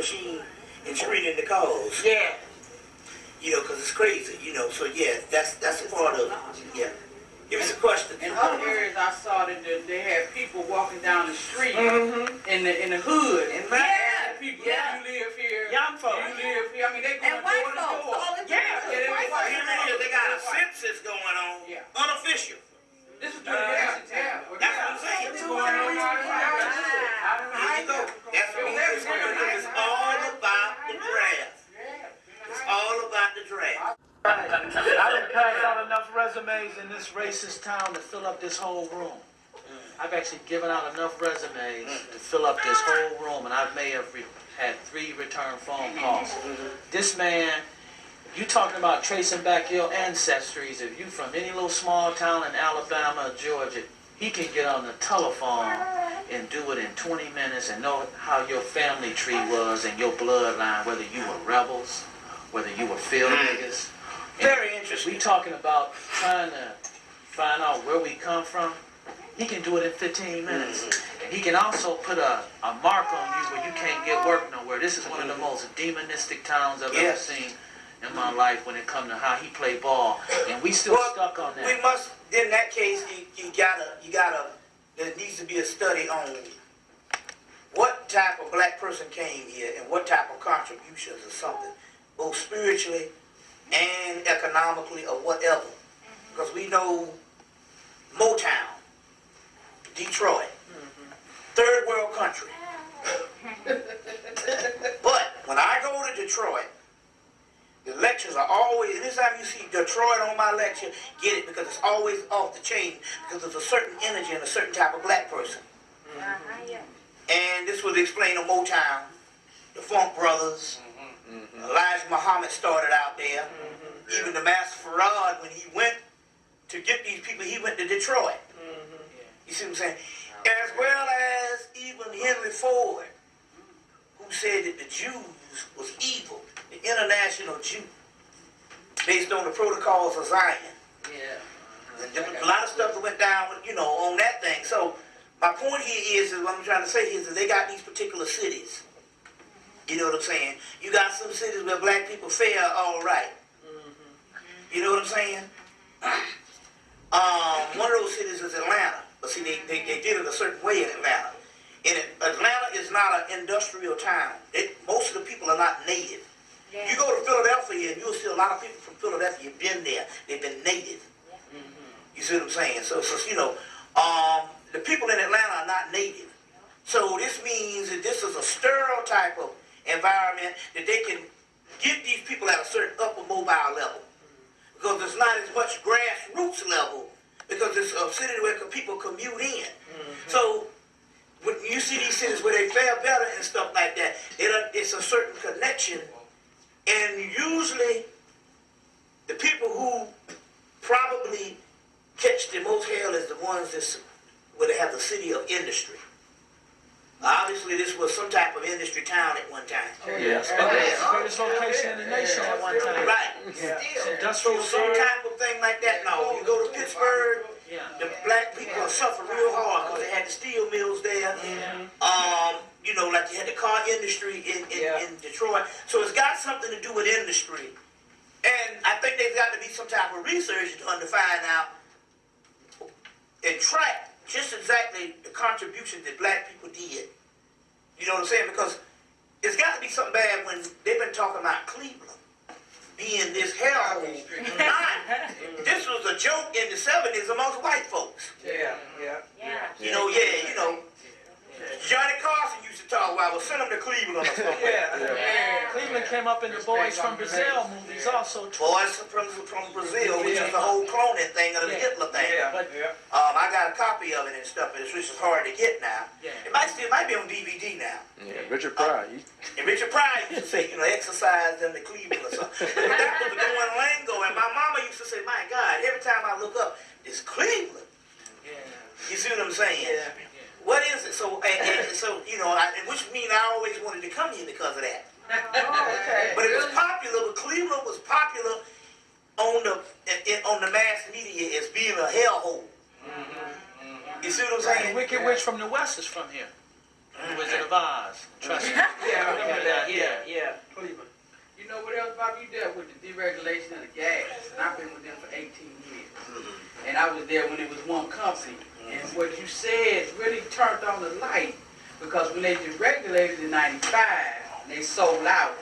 machine and screening the calls. Yeah. You know, because it's crazy. You know, so yeah, that's a part of it. Yeah. Give us a question. In other areas, I saw that they had people walking down the street in the hood. In my area, people, you live here. Young folks. You live here. I mean, they going door to door. They got a census going on. Yeah. Unofficial. This is during the recent time. That's what I'm saying. What's going on? There you go. That's what it's all about the draft. It's all about the draft. I done passed out enough resumes in this racist town to fill up this whole room. I've actually given out enough resumes to fill up this whole room, and I may have had 3 return phone calls. This man, you talking about tracing back your ancestries, if you from any little small town in Alabama or Georgia, he can get on the telephone and do it in 20 minutes and know how your family tree was and your bloodline, whether you were rebels, whether you were field niggas. Very interesting. We talking about trying to find out where we come from. He can do it in 15 minutes. And he can also put a mark on you where you can't get work nowhere. This is one of the most demonistic towns I've ever seen in my life when it comes to how he play ball. And we still stuck on that. We must, in that case, you gotta, there needs to be a study on what type of black person came here and what type of contributions or something, both spiritually and economically or whatever. Because we know Motown, Detroit, third world country. But when I go to Detroit, the lectures are always, anytime you see Detroit on my lecture, get it, because it's always off the chain, because there's a certain energy and a certain type of black person. And this was explained on Motown, the Funk Brothers, Elijah Muhammad started out there. Even the Master Farad, when he went to get these people, he went to Detroit. You see what I'm saying? As well as even Henry Ford, who said that the Jews was evil, the international Jew, based on the protocols of Zion. And a lot of stuff that went down, you know, on that thing. So my point here is what I'm trying to say is that they got these particular cities. You know what I'm saying? You got some cities where black people fare all right. You know what I'm saying? One of those cities is Atlanta. But see, they did it a certain way in Atlanta. Atlanta is not an industrial town. Most of the people are not native. You go to Philadelphia and you'll see a lot of people from Philadelphia have been there. They've been native. You see what I'm saying? So you know, the people in Atlanta are not native. So this means that this is a sterile type of environment that they can get these people at a certain upper mobile level. Because there's not as much grassroots level, because it's a city where people commute in. So when you see these cities where they fare better and stuff like that, it's a certain connection. And usually the people who probably catch the most hell is the ones where they have the city of industry. Obviously, this was some type of industry town at one time. Yes, greatest location in the nation at one time. Right. So some type of thing like that. No, you go to Pittsburgh, the black people suffer real hard because they had the steel mills there. You know, like you had the car industry in Detroit. So it's got something to do with industry. And I think there's got to be some type of research done to find out and track just exactly the contributions that black people did. You know what I'm saying? Because it's got to be something bad when they've been talking about Cleveland being this hellhole. This was a joke in the 70s amongst white folks. You know, Johnny Carson used to talk about, well, send them to Cleveland or something. Cleveland came up in the Boys from Brazil movies also. Boys from Brazil, which is the whole cloning thing of the Hitler thing. I got a copy of it and stuff, which is hard to get now. It might be on DVD now. Richard Pryor. And Richard Pryor used to say, you know, exercise them to Cleveland or something. But that was the going lingo. And my mama used to say, my God, every time I look up, it's Cleveland. You see what I'm saying? What is it? So you know, which means I always wanted to come here because of that. But it was popular. But Cleveland was popular on the mass media as being a hellhole. You see what I'm saying? The Wicked Witch from the West is from here. The Wizard of Oz. Trust me. deregulation of the gas, and I've been with them for 18 years. And I was there when it was one company. And what you said really turned on the light, because when they deregulated in 95, and they sold out,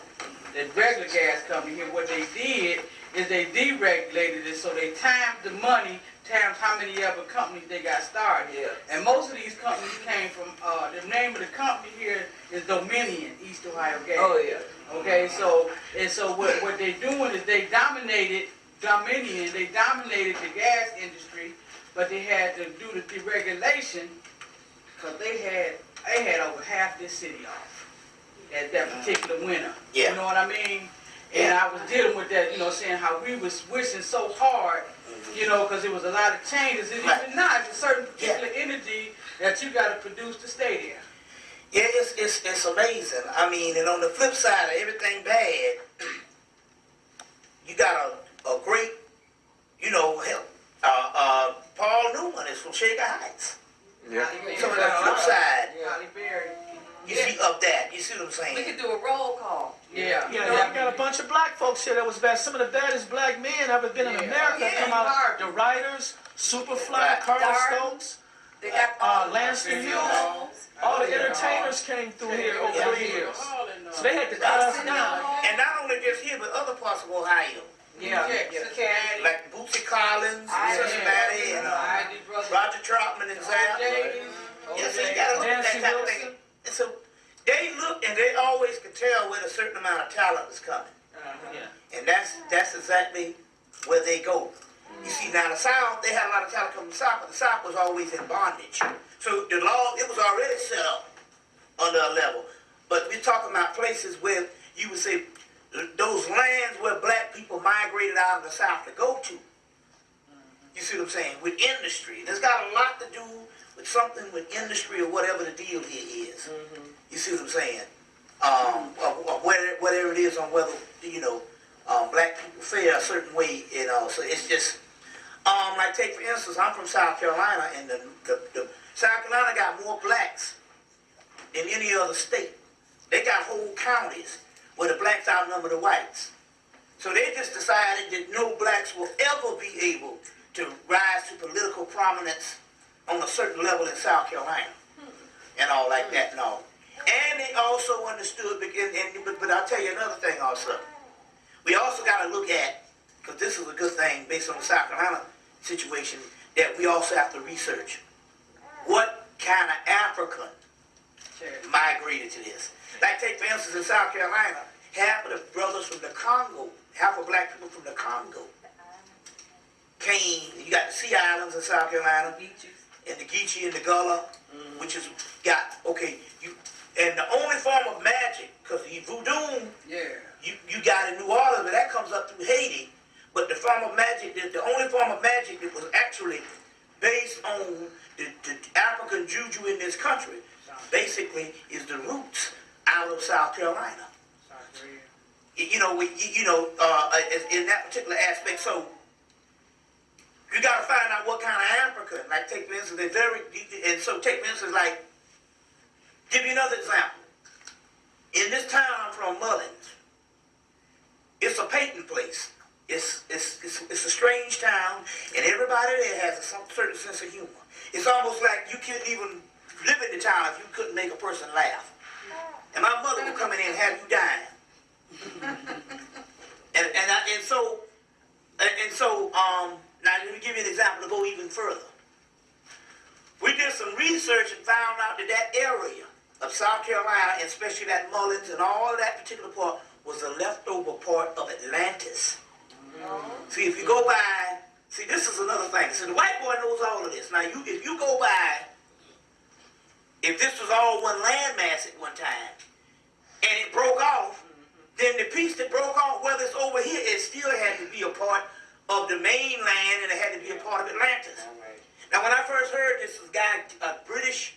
the regular gas company here, what they did is they deregulated it, so they timed the money times how many other companies they got started. Yeah. And most of these companies came from, the name of the company here is Dominion, East Ohio Gas. Oh, yeah. Okay, so what they're doing is they dominated Dominion, they dominated the gas industry, but they had to do the deregulation because they had over half this city off at that particular winter. Yeah. You know what I mean? And I was dealing with that, you know, saying how we was wishing so hard, you know, because there was a lot of changes. And even now, it's a certain particular energy that you got to produce to stay there. Yeah, it's amazing. I mean, and on the flip side of everything bad, you got a great, you know, help. Paul Newman is from Shaker Heights. Yeah. So on the flip side, Holly Berry. you see of that, you see what I'm saying? We could do a roll call. Yeah. You know, we got a bunch of black folks here that was bad. Some of the baddest black men ever been in America come out. The writers, Superfly, Carter Stokes, They got Lanston Hughes. All the entertainers came through here over the years. So they had to cut us down. And not only just here, but other parts of Ohio. Yeah. Cincinnati. Like Bootsy Collins in Cincinnati and Roger Troutman in Zap. Yeah, so you got to look at that type of thing. And so they look and they always can tell when a certain amount of talent is coming. And that's exactly where they go. You see, now the South, they had a lot of talent coming from the South, but the South was always in bondage. So the law, it was already set up under a level. But we're talking about places where you would say those lands where black people migrated out of the South to go to. You see what I'm saying? With industry. That's got a lot to do with something with industry or whatever the deal here is. You see what I'm saying? Or whatever it is on whether, you know, black people fare a certain way, you know. So it's just, like take for instance, I'm from South Carolina, and the South Carolina got more blacks than any other state. They got whole counties where the blacks outnumber the whites. So they just decided that no blacks will ever be able to rise to political prominence on a certain level in South Carolina and all like that and all. And they also understood, but I'll tell you another thing also. We also got to look at, because this is a good thing based on the South Carolina situation, that we also have to research what kind of African migrated to this. Like take for instance in South Carolina, half of the brothers from the Congo, half of black people from the Congo came. You got the Sea Islands in South Carolina, and the Geechee and the Gullah, which is got and the only form of magic, because the voodoo, you got in New Orleans, but that comes up through Haiti. But the form of magic, the only form of magic that was actually based on the African juju in this country, basically is the roots out of South Carolina. You know, in that particular aspect. So you got to find out what kind of African. Like take for instance, take for instance, like give you another example. In this town I'm from, Mullins, it's a painting place. It's a strange town, and everybody there has a certain sense of humor. It's almost like you couldn't even live in the town if you couldn't make a person laugh. And my mother would come in and have you dying. Now let me give you an example to go even further. We did some research and found out that area of South Carolina, and especially that Mullins and all of that particular part, was a leftover part of Atlantis. See, if you go by, this is another thing. So the white boy knows all of this. Now, if you go by, if this was all one landmass at one time, and it broke off, then the piece that broke off, whether it's over here, it still had to be a part of the mainland, and it had to be a part of Atlantis. Now, when I first heard this guy, a British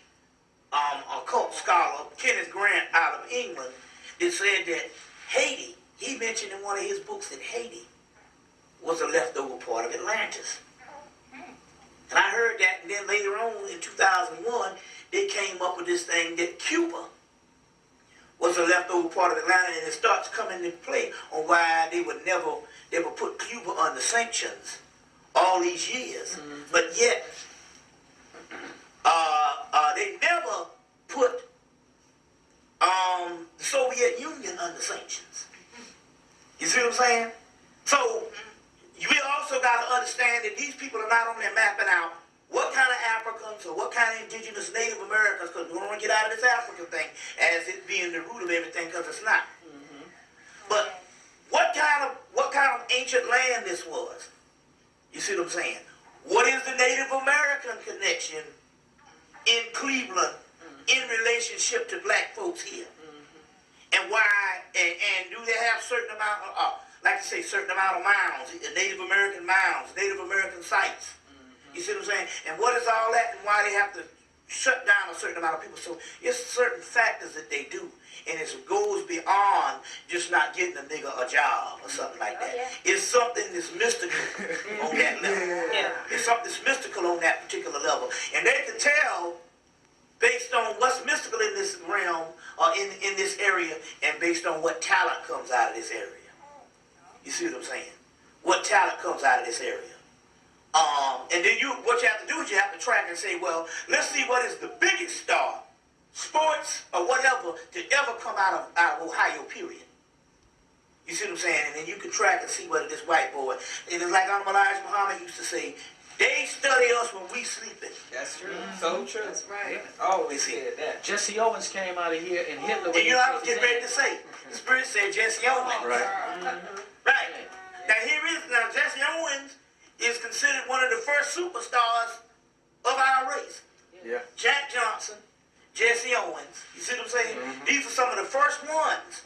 occult scholar, Kenneth Grant, out of England, that said that Haiti, he mentioned in one of his books that Haiti was a leftover part of Atlantis. And I heard that, and then later on in 2001, they came up with this thing that Cuba was a leftover part of Atlanta, and it starts coming into play on why they would never put Cuba under sanctions all these years. But yet, they never put the Soviet Union under sanctions. You see what I'm saying? So, we also got to understand that these people are not only mapping out what kind of Africans or what kind of indigenous Native Americans, because we don't want to get out of this African thing as it being the root of everything, because it's not. But what kind of ancient land this was? You see what I'm saying? What is the Native American connection in Cleveland in relationship to black folks here? And why, and do they have certain amount of, like I say, certain amount of mounds, Native American mounds, Native American sites? You see what I'm saying? And what is all that, and why they have to shut down a certain amount of people? So it's certain factors that they do, and it goes beyond just not getting a nigga a job or something like that. It's something that's mystical on that level. It's something that's mystical on that particular level, and they can tell based on what's mystical in this realm or in this area, and based on what talent comes out of this area. You see what I'm saying? What talent comes out of this area. And then what you have to do is you have to track and say, well, let's see what is the biggest star, sports or whatever, to ever come out of Ohio, period. You see what I'm saying? And then you can track and see whether this white boy, and it's like Elijah Muhammad used to say, they study us when we sleeping. That's true. So true. That's right. Always said that. Jesse Owens came out of here and Hitler. And you know I was getting ready to say, the Spirit said Jesse Owens. Right. Right. Now Jesse Owens is considered one of the first superstars of our race. Yeah. Jack Johnson, Jesse Owens. You see what I'm saying? These are some of the first ones.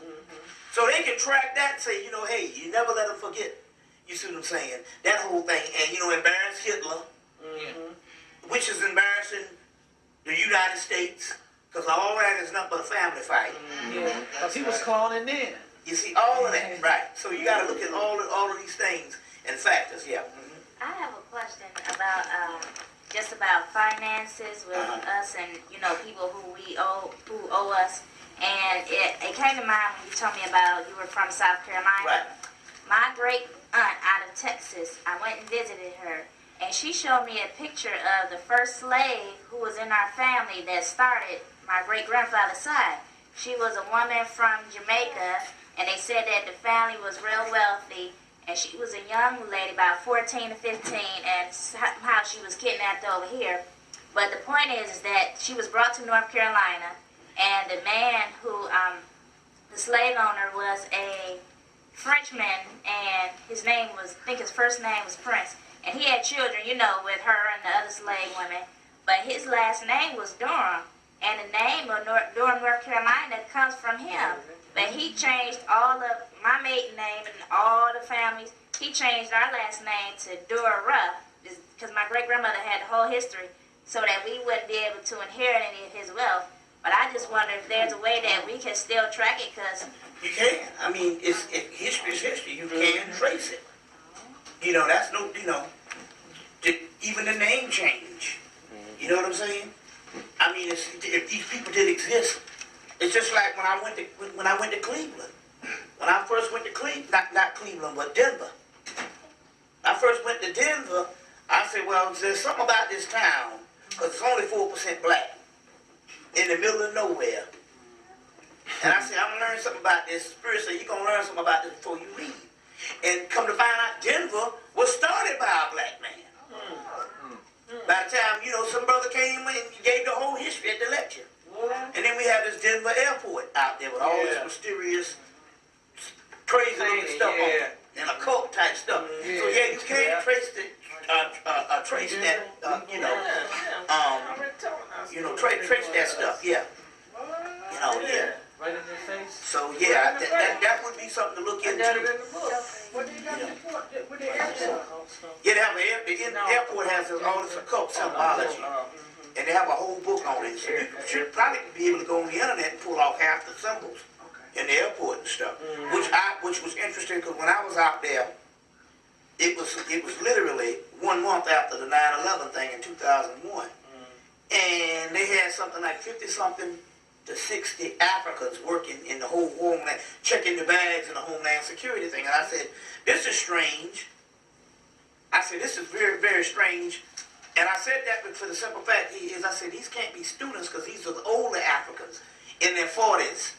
So they can track that and say, hey, you never let them forget. You see what I'm saying? That whole thing. And, embarrass Hitler, which is embarrassing the United States, because all that is nothing but a family fight. Because he was calling in. You see, all of that, right. So you got to look at all of these things and factors, I have a question about just about finances with us and people who owe us, and it came to mind when you told me about you were from South Carolina. Right. My great aunt out of Texas, I went and visited her, and she showed me a picture of the first slave who was in our family that started my great grandfather's side. She was a woman from Jamaica, and they said that the family was real wealthy. And she was a young lady, about 14 to 15, and somehow she was kidnapped over here. But the point is that she was brought to North Carolina, and the man who, the slave owner, was a Frenchman, and his name was, I think his first name was Prince. And he had children, with her and the other slave women. But his last name was Durham, and the name of Durham, North Carolina comes from him. But he changed all of my maiden name and all the families. He changed our last name to Dura, because my great-grandmother had the whole history, so that we wouldn't be able to inherit any of his wealth. But I just wonder if there's a way that we can still track it, because... You can. I mean, history is history. You can trace it. That's no, even the name change. You know what I'm saying? I mean, if these people did exist, it's just like when I went to Cleveland. When I first went to Cleveland, not Cleveland, but Denver. I first went to Denver, I said, well, there's something about this town, because it's only 4% black, in the middle of nowhere. And I said, I'm going to learn something about this. Spirit said, you're going to learn something about this before you leave. And come to find out, Denver was started by a black man. By the time, some brother came and gave the whole history at the lecture. And then we have this Denver airport out there with all this mysterious, crazy looking stuff on it, and occult type stuff. So you can trace that, trace that stuff, Right in their face. So that would be something to look into. What do you got with the airport? The airport has all this occult symbology. And they have a whole book on it. So you should probably be able to go on the internet and pull off half the symbols in the airport and stuff. Which was interesting, because when I was out there, it was literally 1 month after the 9/11 thing in 2001. And they had something like 50-something to 60 Africans working in the whole homeland, checking the bags in the Homeland Security thing. And I said, this is strange. I said, this is very, very strange. And I said that for the simple fact is, I said, these can't be students because these are the older Africans in their 40s,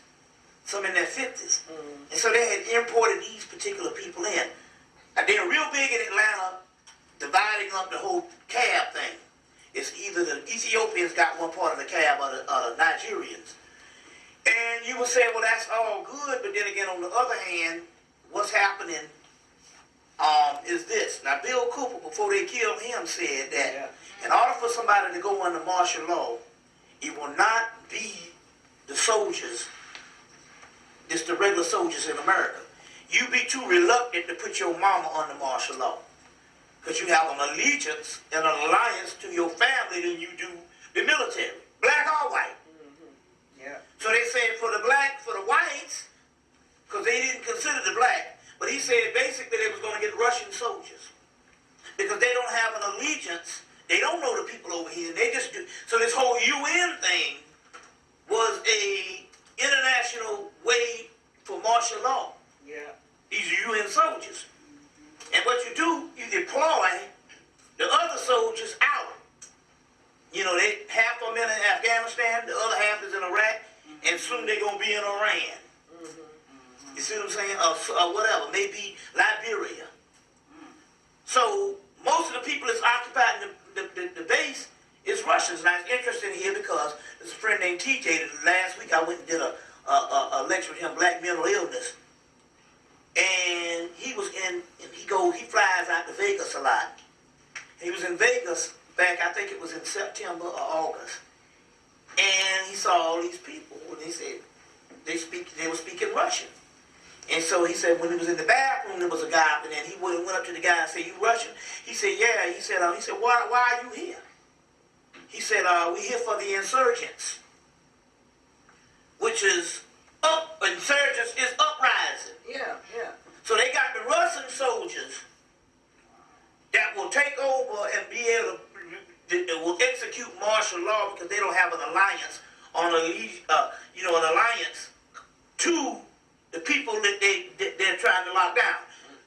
some in their 50s. And so they had imported these particular people in. And they're real big in Atlanta, dividing up the whole cab thing. It's either the Ethiopians got one part of the cab or the Nigerians. And you would say, well, that's all good, but then again, on the other hand, what's happening is this. Now, Bill Cooper, before they killed him, said that in order for somebody to go under martial law, it will not be the soldiers, just the regular soldiers in America. You be too reluctant to put your mama under martial law, because you have an allegiance and an alliance to your family than you do the military, black or white. So they said for the whites, because they didn't consider the black, but he said basically they was going to get Russian soldiers, because they don't have an allegiance, they don't know the people over here, they just do. So this whole UN thing was a international way for martial law. These UN soldiers. And what you do, you deploy the other soldiers out. You know, half of them in Afghanistan, the other half is in Iraq, and soon they're going to be in Iran. You see what I'm saying? Or whatever, maybe Liberia. So most of the people that's occupying the base is Russians. Now it's interesting here because there's a friend named TJ that last week I went and did a lecture with him, Black Mental Illness. And he was he flies out to Vegas a lot. He was in Vegas back, I think it was in September or August. And he saw all these people, and he said, they were speaking Russian. And so he said when he was in the bathroom, there was a guy, and then he went up to the guy and said, "You Russian?" He said, "Yeah." He said, why are you here? He said, "We're here for the insurgents," which is insurgents is uprising. So they got the Russian soldiers that will take over and be able to will execute martial law because they don't have an alliance on an alliance to the people that they're trying to lock down.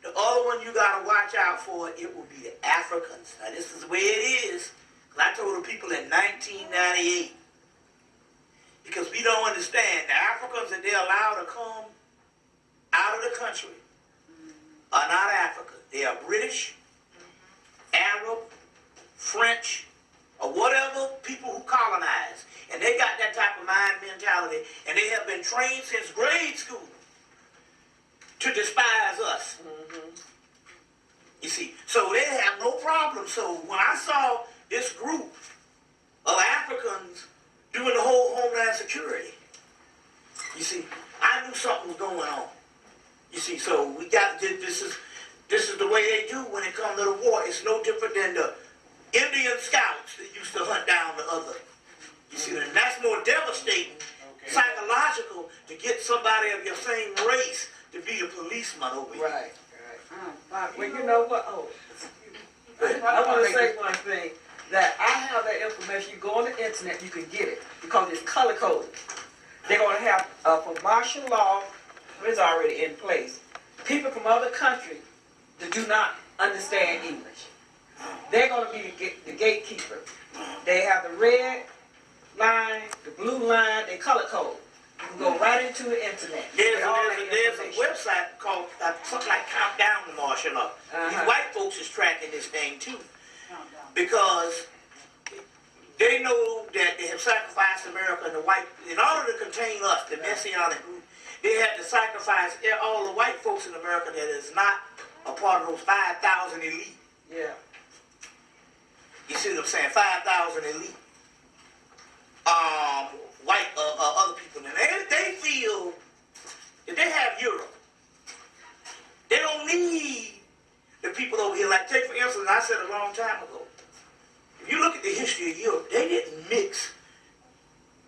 The other one you gotta watch out for, it will be the Africans. Now this is the way it is. I told the people in 1998, because we don't understand, the Africans that they're allowed to come out of the country are not African. They are British, Arab, French, or whatever people who colonize. And they got that type of mind mentality, and they have been trained since grade school to despise us. You see, so they have no problem. So when I saw this group of Africans doing the whole Homeland Security, you see, I knew something was going on. You see, so we got this is the way they do when it comes to the war. It's no different than the Indian scouts that used to hunt down the other. You see, and that's more devastating, psychological, to get somebody of your same race to be a policeman over here. Right. Well, you know what? I want to say one thing. That I have that information. You go on the internet, you can get it because it's color coded. They're going to have for martial law, it's already in place. People from other countries that do not understand English, they're going to be the gatekeeper. They have the red line, the blue line, they color code. You can go right into the internet. There's a website called something like Countdown to Martial Law. These white folks is tracking this thing too, because they know that they have sacrificed America and the white, in order to contain us, the Messianic group, they had to sacrifice all the white folks in America that is not a part of those 5,000 elite. You see what I'm saying? 5,000 elite. White, other people. And they feel that they have Europe. They don't need the people over here. Like, take for instance, I said a long time ago, if you look at the history of Europe, they didn't mix.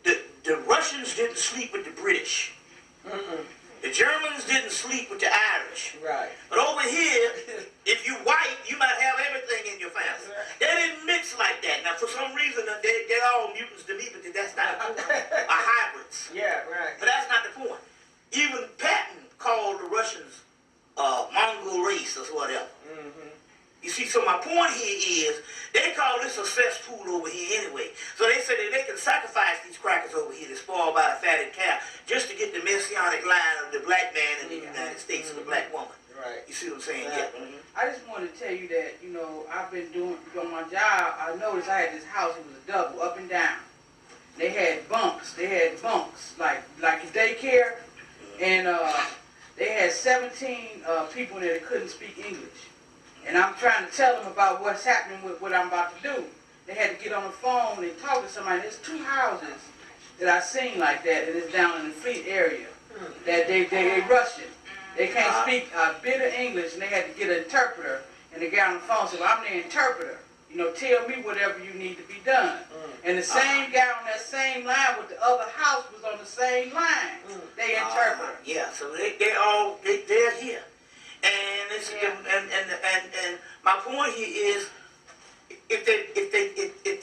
The Russians didn't sleep with the British. The Germans didn't sleep with the Irish. But over here, if you white, you might have everything in your family. They didn't mix like that. Now, for some reason, they're all mutants to me, but that's not hybrids. so my point here is, they call this a cesspool over here anyway. So they say that they can sacrifice these crackers over here, that's spoiled by the fatted calf, just to get the messianic line of the black man in the United States and the black woman. Right. You see what I'm saying? Yeah. I just wanted to tell you that, you know, I've been doing on my job. I noticed I had this house. It was a double, up and down. They had bunks. Like a daycare, and they had 17 people in there that couldn't speak English. And I'm trying to tell them about what's happening with what I'm about to do. They had to get on the phone and talk to somebody. There's 2 houses that I seen like that, and it's down in the Fleet area. That they Russian. They can't speak a bit of English, and they had to get an interpreter. And the guy on the phone said, well, I'm the interpreter. You know, tell me whatever you need to be done. And the same guy on that same line with the other house was on the same line. They interpreter. Yeah, so they're here. And it's and my point here is, if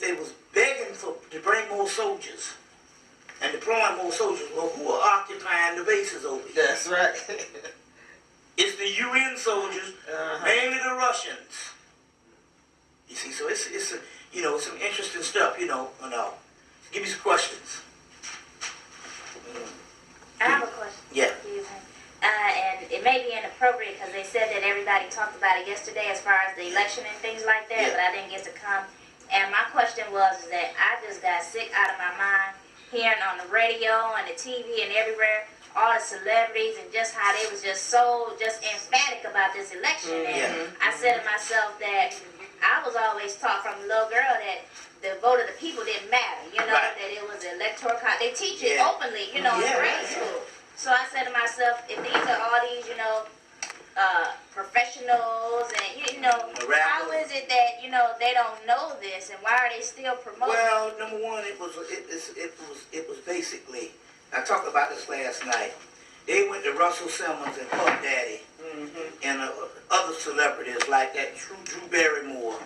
they was begging to bring more soldiers and deploying more soldiers, well, who are occupying the bases over here? That's right. It's the UN soldiers, mainly the Russians. You see, so it's you know, some interesting stuff, you know. Give me some questions. I have a question. Yeah. Excuse me. And it may be inappropriate because they said that everybody talked about it yesterday as far as the election and things like that, Yeah. but I didn't get to come. And my question was is that I just got sick out of my mind hearing on the radio and the TV and everywhere all the celebrities and just how they was just so emphatic about this election. And I said to myself that I was always taught from a little girl that the vote of the people didn't matter, you know, Right. that it was the electoral college. They teach it Yeah. openly, you know, in Yeah. grade school. So I said to myself, if these are all these, you know, professionals and, you know, how is it that, you know, they don't know this and why are they still promoting? Well, number one, it was basically, I talked about this last night. They went to Russell Simmons and Puff Daddy and other celebrities like that, Drew Barrymore,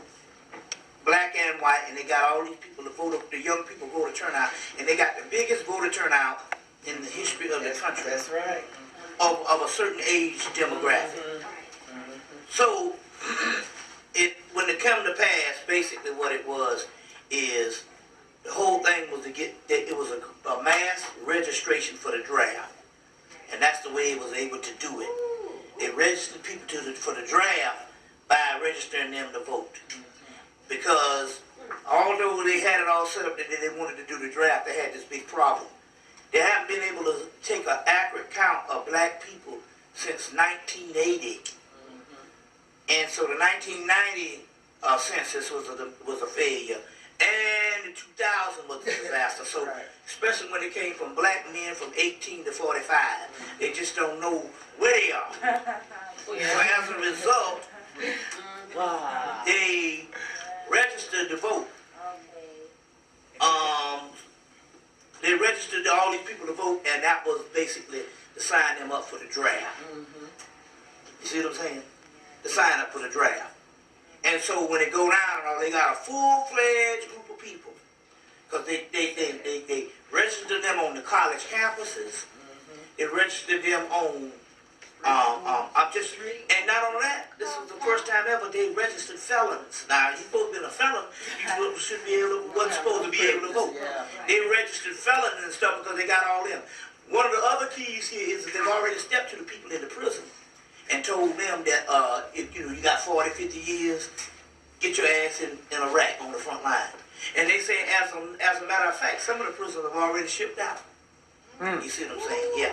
black and white, and they got all these people to vote, the young people voter turnout, and they got the biggest voter turnout in the history of the country. That's right. Of a certain age demographic. So, when it come to pass, basically what it was is the whole thing was to get, it was a mass registration for the draft. And that's the way it was able to do it. They registered people for the draft by registering them to vote. Because although they had it all set up that they wanted to do the draft, they had this big problem. They haven't been able to take an accurate count of black people since 1980. And so the 1990 census was a failure. And the 2000 was a disaster. So especially when it came from black men from 18 to 45, they just don't know where they are. So as a result, they registered to vote. They registered all these people to vote, and that was basically to sign them up for the draft. You see what I'm saying? To sign up for the draft. And so when they go down and all, they got a full-fledged group of people. Because they registered them on the college campuses. They registered them on, and not only that, this was the first time ever they registered felons. Now, you're supposed to be a felon, you should be able to, wasn't supposed to be able to vote. They registered felons and stuff because they got all them. One of the other keys here is that they've already stepped to the people in the prison and told them that if you got 40, 50 years, get your ass in Iraq on the front line. And they say, as a matter of fact, some of the prisoners have already shipped out. You see what I'm saying? Yeah.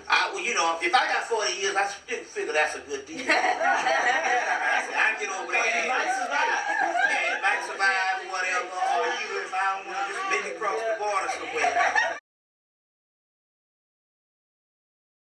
Well, if I got 40 years, I still figure that's a good deal. I get over there. You might survive. Yeah, might survive, whatever. Or even if I don't want to just make it across the